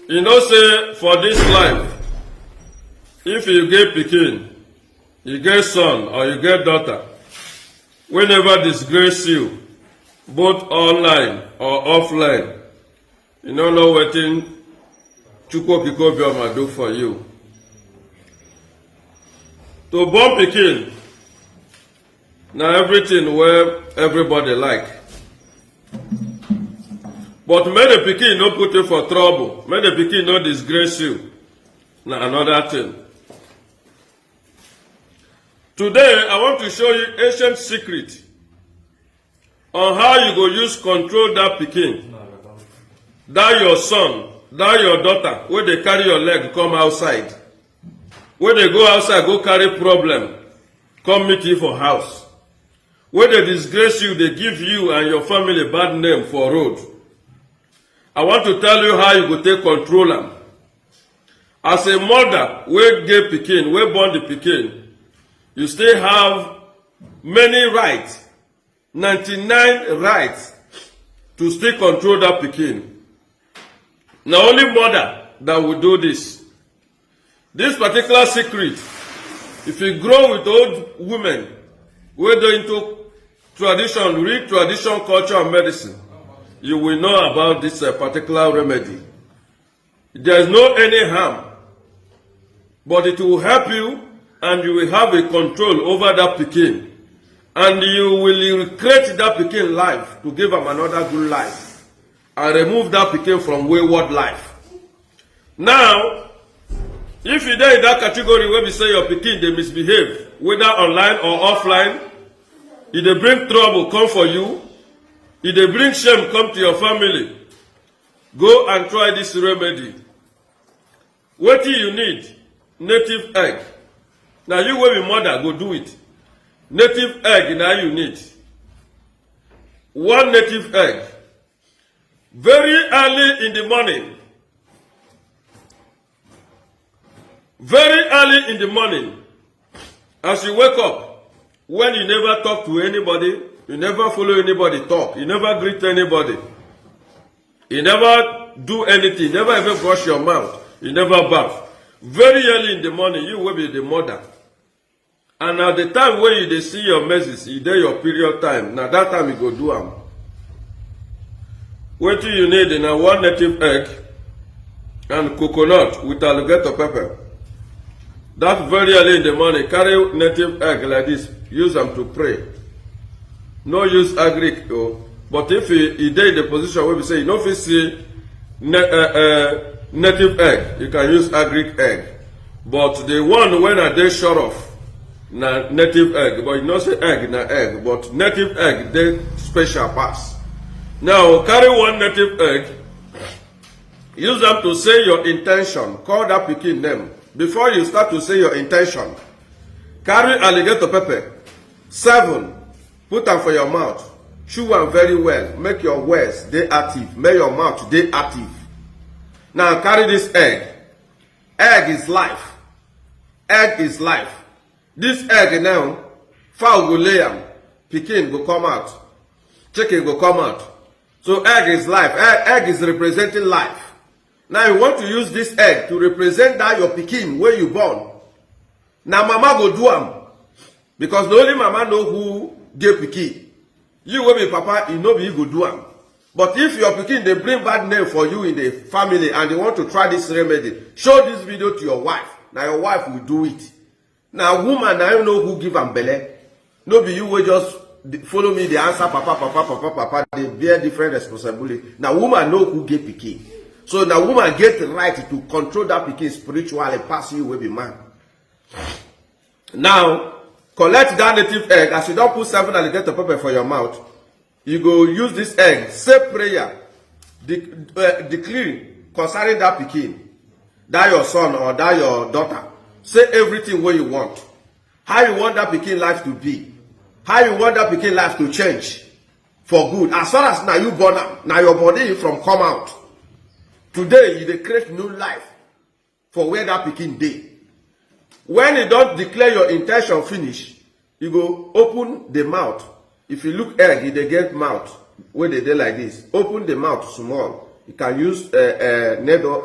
You know, say for this life, if you get pikin, you get son or you get daughter, we never disgrace you, both online or offline. You don't know what Chukwu do for you. To born pikin, now everything where everybody like. But make the pikin no put you for trouble. Make the pikin no disgrace you. Now another thing. Today, I want to show you ancient secret on how you go use control that pikin. That your son, that your daughter, when they carry your leg, come outside. When they go outside, go carry problem, come meet you for house. When they disgrace you, they give you and your family bad name for road. I want to tell you how you go take control them. As a mother, we get pikin, we born the pikin, you still have many rights, 99 rights to still control that pikin. Now only mother that will do this. This particular secret, if you grow with old women, whether into tradition, real tradition, culture, and medicine, you will know about this particular remedy. There is no any harm, but it will help you, and you will have a control over that pikin, and you will recreate that pikin life to give them another good life, and remove that pikin from wayward life. Now, if you are in that category where we say your pikin they misbehave, whether online or offline, if they bring trouble come for you, if they bring shame come to your family, go and try this remedy. What do you need? Native egg. Now you will be mother, go do it. Native egg now you need. One native egg. Very early in the morning. Very early in the morning. As you wake up, when you never talk to anybody, you never follow anybody talk, you never greet anybody, you never do anything, you never even brush your mouth, you never bath. Very early in the morning, you will be the mother. And at the time when you see your menses, you dey your period time, now that time you go do them. What do you need? Now one native egg and coconut with alligator pepper. That very early in the morning, carry native egg like this, use them to pray. No use agric though. But if you dey in the position where we say you no fit see native egg, you can use agric egg. But the one when I dey sure of, na native egg. But you know say egg na egg, but native egg dey special pass. Now carry one native egg, use them to say your intention, call that pikin name. Before you start to say your intention, carry alligator pepper, 7, put them for your mouth, chew them very well, make your words dey active, make your mouth dey active. Now carry this egg. Egg is life. Egg is life. This egg now, fowl go lay am, pikin go come out, chicken go come out. So egg is life. Egg is representing life. Now you want to use this egg to represent that your pikin where you born. Now mama go do am. Because the only mama know who get pikin. You will be papa, you know you go do am. But if your pikin they bring bad name for you in the family and they want to try this remedy, show this video to your wife. Now your wife will do it. Now woman, I don't know who give am belle. No be you will just follow me, the answer papa, they bear different responsibility. Now woman know who get pikin. So now woman get the right to control that pikin spiritually, pass you will be man. Now, collect that native egg. As you don't put 7 alligator pepper for your mouth, you go use this egg, say prayer, declare concerning that pikin, that your son or that your daughter. Say everything what you want. How you want that pikin life to be. How you want that pikin life to change for good. As far as now you born out, now your body from come out. Today, you dey create new life for where that pikin dey. When you don't declare your intention finish, you go open the mouth. If you look egg, you dey get mouth where they dey like this. Open the mouth small. You can use a needle,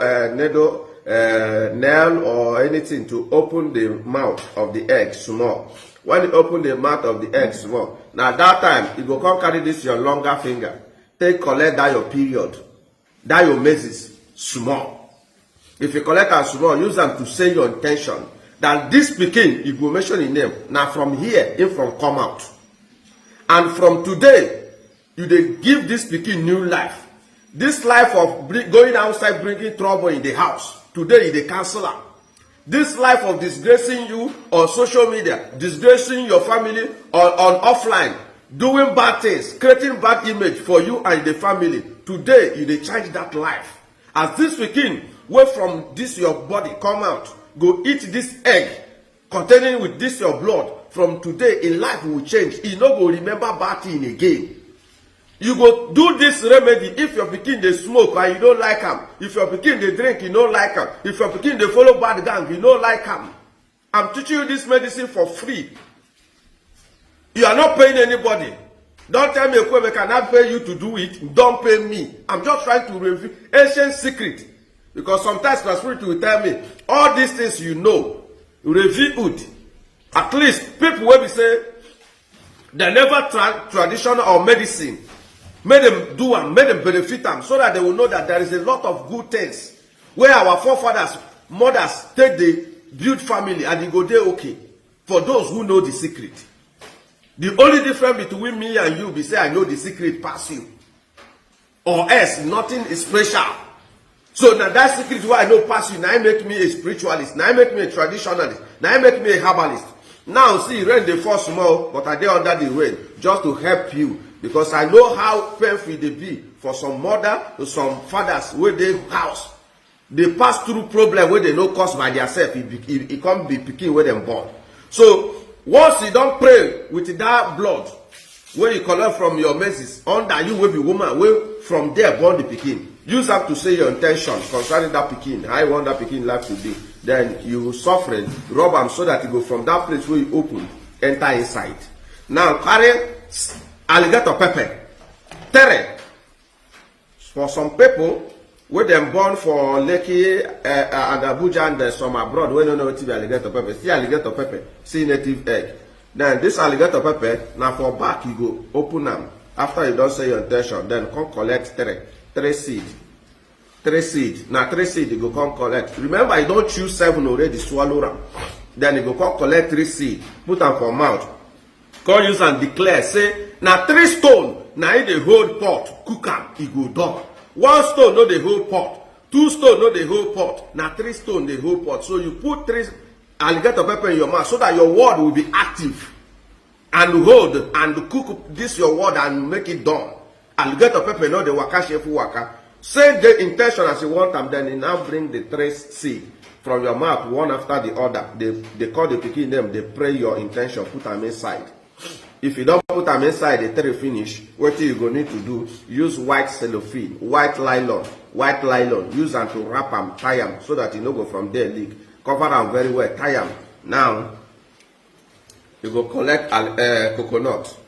nail or anything to open the mouth of the egg small. When you open the mouth of the egg small, now that time you go come carry this your longer finger, take collect that your period, that your measles small. If you collect a small, use them to say your intention that this pikin, you go mention in name. Now from here, if from come out, and from today, you dey give this pikin new life. This life of going outside bringing trouble in the house, today they cancel am. This life of disgracing you on social media, disgracing your family on offline, doing bad things, creating bad image for you and the family, today you dey change that life. As this pikin wey from this your body come out, go eat this egg containing with this your blood, from today in life will change. E no go remember bad thing again. You go do this remedy if your pikin dey smoke and you don't like am. If your pikin dey drink, you don't like am. If your pikin dey follow bad gang, you don't like am. I'm teaching you this medicine for free. You are not paying anybody. Don't tell me I cannot pay you to do it. Don't pay me. I'm just trying to reveal ancient secret. Because sometimes my spirit will tell me all these things you know, revealed. At least people will be say they never tried traditional or medicine. Made them do and made them benefit them, so that they will know that there is a lot of good things where our forefathers, mothers take the build family and they go there okay. For those who know the secret. The only difference between me and you be say I know the secret past you. Or else nothing is special. So now that secret why I know past you, now make me a spiritualist, now make me a traditionalist, now make me a herbalist. Now see rain dey fall small, but I dey under the rain just to help you. Because I know how painful they be for some mother, some fathers where they house. They pass through problem where they no cause by themselves. It can't be picking where them born. So once you don't pray with that blood, where you collect from your menses, under you will be woman, where from there born the pikin. Use that to say your intention concerning that pikin. I want that pikin life to be. Then you suffering, rub them so that you go from that place where you open, enter inside. Now carry alligator pepper, tere. For some people, where them born for Lekki and Abuja and some abroad, we don't know what alligator pepper. See alligator pepper, see native egg. Then this alligator pepper, now for back you go open them. After you don't say your intention, then come collect three seed. Now 3 seed you go come collect. Remember, you don't choose 7 already, swallow them. Then you go come collect 3 seed, put them for mouth. Come use and declare, say, now 3 stone, now in the whole pot, cook am, e go done. 1 stone, no the whole pot. 2 stone, no the whole pot. Now 3 stone, the whole pot. So you put 3 alligator pepper in your mouth so that your word will be active. And hold and cook this your word and make it done. Alligator pepper, no the waka shefu waka. Say the intention as you want them, then you now bring the 3 seed from your mouth, one after the other. They call the pikin them, they pray your intention, put them inside. If you don't put them inside the 3 finish, what you go need to do, use white cellophane, white nylon, use them to wrap them, tie them, so that you no go from there leak. Cover them very well, tie them. Now, you go collect coconut.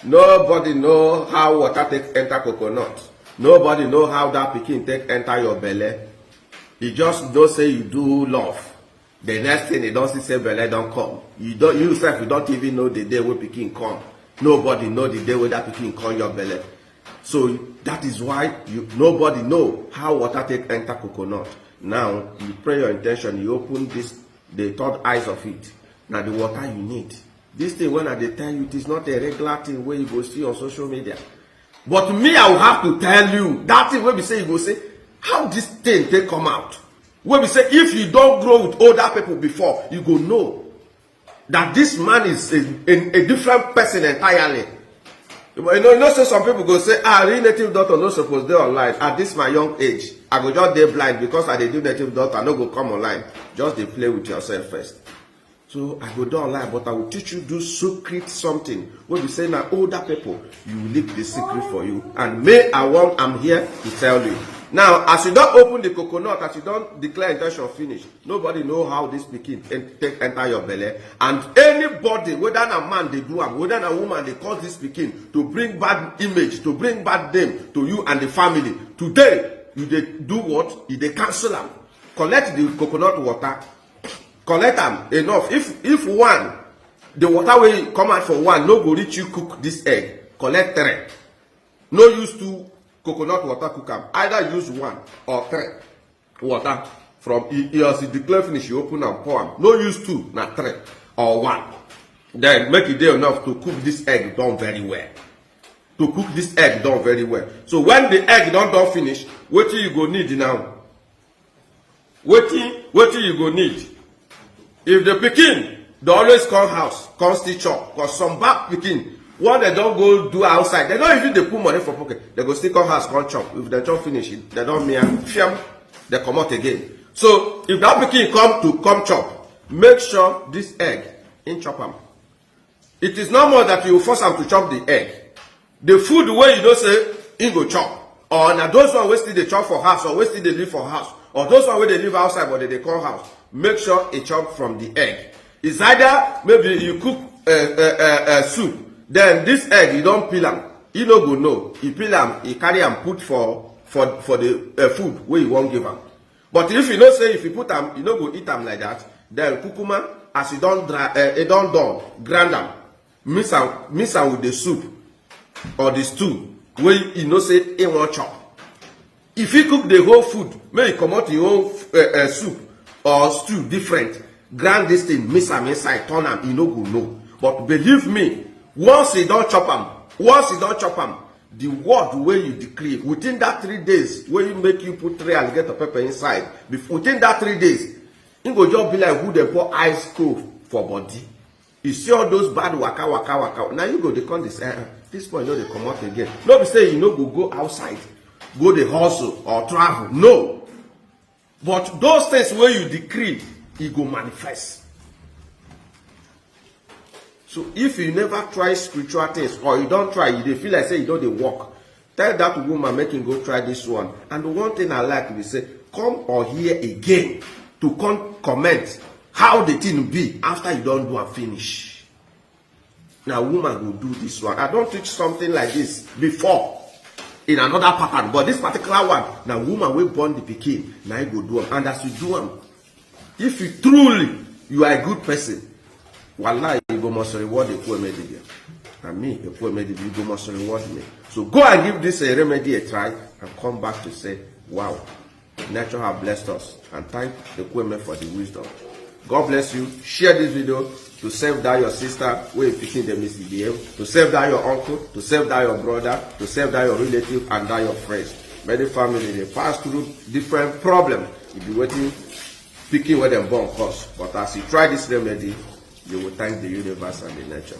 Nobody know how water take enter coconut. Nobody know how that pikin take enter your belly. You just don't say you do love. The next thing you don't see say belly don't come. You yourself you don't even know the day when pikin come. Nobody know the day when that pikin come your belly. So that is why nobody know how water take enter coconut. Now you pray your intention, you open the third eyes of it. Now the water you need. This thing when I tell you, it is not a regular thing where you go see on social media. But me, I will have to tell you that thing where we say you go say, how this thing take come out? Where we say if you don't grow with older people before, you go know that this man is a different person entirely. You know, say some people go say, real native doctor no suppose dey online. At this my young age, I go just dey blind because I dey do native doctor, I no go come online. Just dey play with yourself first. So I go do online, but I will teach you do secret something. When we say now older people, you will leave the secret for you. And I'm here to tell you. Now, as you don't open the coconut, as you don't declare intention finish, nobody know how this pikin take enter your belly. And anybody, whether a man they do am, whether a woman they cause this pikin to bring bad image, to bring bad name to you and the family. Today, you dey do what? You dey cancel am. Collect the coconut water, collect am enough. If one, the water wey come out for one no go reach you cook this egg, collect 3. No use 2 coconut water cook am. Either use 1 or 3 water. From as you declare finish, you open and pour am. No use 2, na 3 or 1. Then make it dey enough to cook this egg done very well. To cook this egg done very well. So when the egg don finish, wetin you go need now? Wetin you go need? If the pikin dey always come house, come still chop, cause some bad pikin, when they don go do outside, they don't even dey put money for pocket. They go still come house, come chop. If they chop finish, they don fiam, they come out again. So if that pikin come chop, make sure this egg in chop am. It is not more that you force am to chop the egg. The food wey you know say he go chop, or na those one wey still dey chop for house, or wey still dey live for house, or those one wey dey live outside but they dey come house, make sure e chop from the egg. It's either maybe you cook soup, then this egg you don peel am, you no go know. You peel am, you carry am put for the food wey you wan give am. But if you know say if you put am, you no go eat am like that, then kukuma as e don done, grind am, mix am with the soup or the stew wey you know say e wan chop. If you cook the whole food, make you comot your own soup or stew different, grind this thing, mix am inside, turn am, you no go know. But believe me, once you don chop am, the word wey you decree within that 3 days wey you make you put 3 alligator pepper inside, within that 3 days, e go just be like who dey pour ice cold for body. You see all those bad waka. Now you go dey come dey say, this boy no dey comot again. No be say you no go outside, go dey hustle or travel. No. But those things wey you decree, e go manifest. So if you never try spiritual things, or you don't try, you dey feel like say you don't dey work, tell that woman make him go try this one. And the one thing I like be say, come or hear again to comment how the thing be after you don't do and finish. Now woman will do this one. I don't teach something like this before in another pattern, but this particular one, now woman will born the pikin, now you go do them. And as you do them, if you truly you are a good person, wallahi, you go must reward the poor remedy. And me, a poor remedy, you go must reward me. So go and give this a remedy a try and come back to say, wow, nature have blessed us. And thank the poor for the wisdom. God bless you. Share this video to save that your sister where you picking the misbehave, to save that your uncle, to save that your brother, to save that your relative and that your friends. Many families they pass through different problems. You be waiting, picking where them born cause. But as you try this remedy, you will thank the universe and the nature.